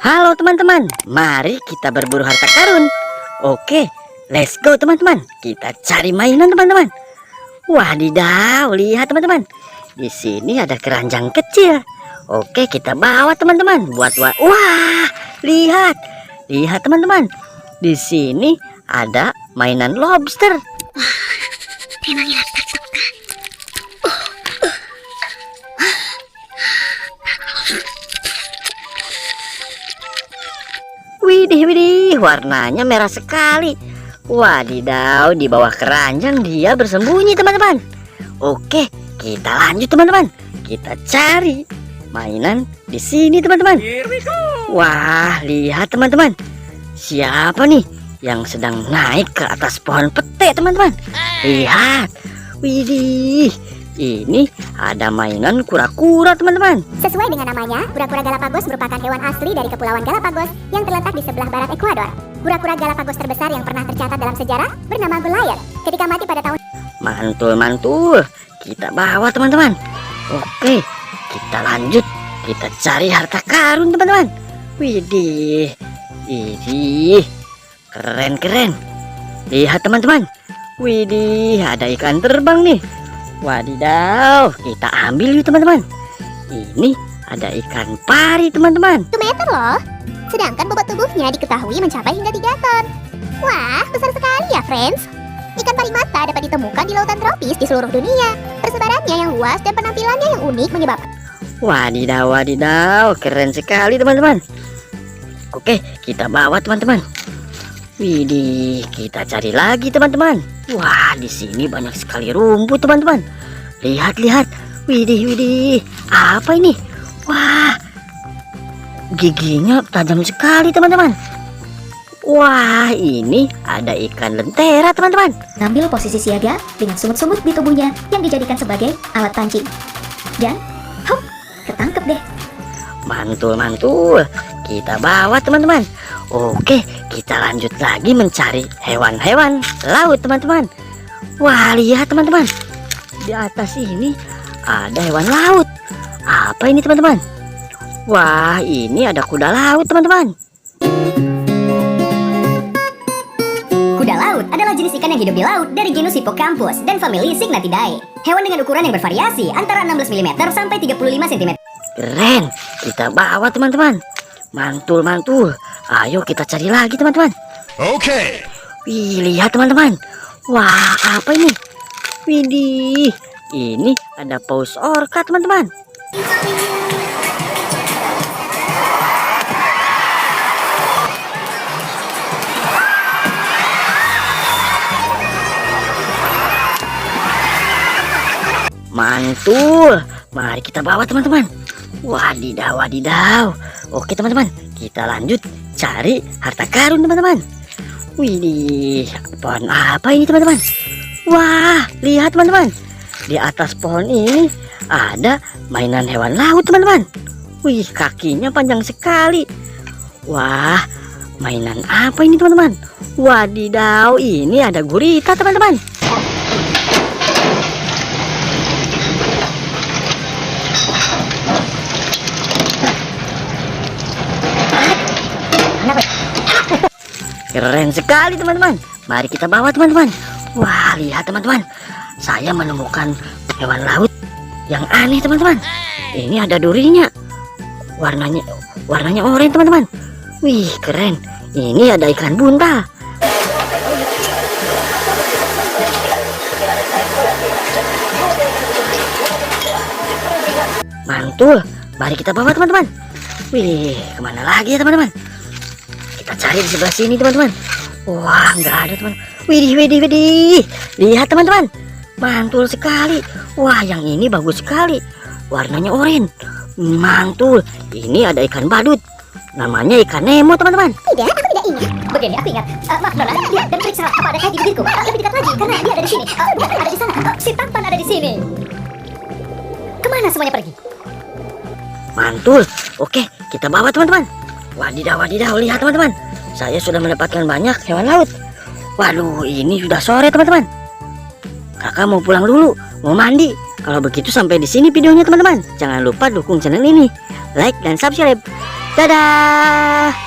Halo teman-teman, mari kita berburu harta karun. Oke, let's go teman-teman. Kita cari mainan teman-teman. Wadidaw, lihat teman-teman. Di sini ada keranjang kecil. Oke, kita bawa teman-teman. Wah, lihat. Lihat teman-teman. Di sini ada mainan lobster. Memangnya Widih, warnanya merah sekali. Wadidaw, di bawah keranjang dia bersembunyi teman-teman. Oke, kita lanjut teman-teman. Kita cari mainan di sini teman-teman. Wah, lihat teman-teman. Siapa nih yang sedang naik ke atas pohon pete teman-teman? Lihat. Widih, ini ada mainan kura-kura teman-teman. Sesuai dengan namanya, kura-kura Galapagos merupakan hewan asli dari Kepulauan Galapagos yang terletak di sebelah barat Ekuador. Kura-kura Galapagos terbesar yang pernah tercatat dalam sejarah bernama Goliath. Ketika mati pada tahun... Mantul, kita bawa teman-teman. Oke, kita lanjut. Kita cari harta karun teman-teman. Widih, ini keren. Lihat teman-teman. Widih, ada ikan terbang nih. Wadidaw, kita ambil yuk teman-teman. Ini ada ikan pari teman-teman. 1 meter loh. Sedangkan bobot tubuhnya diketahui mencapai hingga 3 ton. Wah, besar sekali ya friends. Ikan pari mata dapat ditemukan di lautan tropis di seluruh dunia. Persebarannya yang luas dan penampilannya yang unik menyebabkan... Wadidaw, keren sekali teman-teman. Oke, kita bawa teman-teman. Widih, kita cari lagi teman-teman. Wah, di sini banyak sekali rumput teman-teman. Lihat. Widih, apa ini? Wah, giginya tajam sekali teman-teman. Wah, ini ada ikan lentera teman-teman. Ambil posisi siaga dengan sumut-sumut di tubuhnya yang dijadikan sebagai alat pancing. Dan, hop, ketangkep deh. Mantul. Kita bawa teman-teman. Oke, kita lanjut lagi mencari hewan-hewan laut teman-teman. Wah, lihat teman-teman. Di atas ini ada hewan laut. Apa ini teman-teman? Wah, ini ada kuda laut teman-teman. Kuda laut adalah jenis ikan yang hidup di laut dari genus Hippocampus dan famili Cygnathidae. Hewan dengan ukuran yang bervariasi antara 16 mm sampai 35 cm. Keren, kita bawa teman-teman. Mantul. Ayo kita cari lagi teman-teman. Oke. Wih, lihat teman-teman. Wah, apa ini? Widih, ini ada paus orca teman-teman. Mantul. Mari kita bawa teman-teman. Wadidaw. Oke teman-teman, kita lanjut cari harta karun teman-teman. Widih, pohon apa ini teman-teman? Wah, lihat teman-teman. Di atas pohon ini ada mainan hewan laut teman-teman. Wih, kakinya panjang sekali. Wah, mainan apa ini teman-teman? Wadidaw, ini ada gurita teman-teman. Keren sekali teman-teman. Mari kita bawa teman-teman. Wah, lihat teman-teman. Saya menemukan hewan laut yang aneh teman-teman. Ini ada durinya. Warnanya oranye teman-teman. Wih, keren. Ini ada ikan buntal. Mantul. Mari kita bawa teman-teman. Wih, kemana lagi ya teman-teman? Kita cari di sebelah sini teman-teman. Wah, nggak ada teman. Widih. Lihat teman-teman. Mantul sekali. Wah, yang ini bagus sekali. Warnanya oranye. Mantul. Ini ada ikan badut. Namanya ikan Nemo teman-teman. Tidak, aku tidak ingat. Begini, aku ingat. Maaf, Nona, lihat dan periksa apa ada kayak di bibirku. Lebih dekat lagi, karena dia ada di sini. Dia ada di sana. Si tampan ada di sini. Kemana semuanya pergi? Mantul. Oke, kita bawa teman-teman. Wadidaw, lihat teman-teman. Saya sudah mendapatkan banyak hewan laut. Waduh, ini sudah sore teman-teman. Kakak mau pulang dulu, mau mandi. Kalau begitu sampai di sini videonya teman-teman. Jangan lupa dukung channel ini, like dan subscribe. Dadah.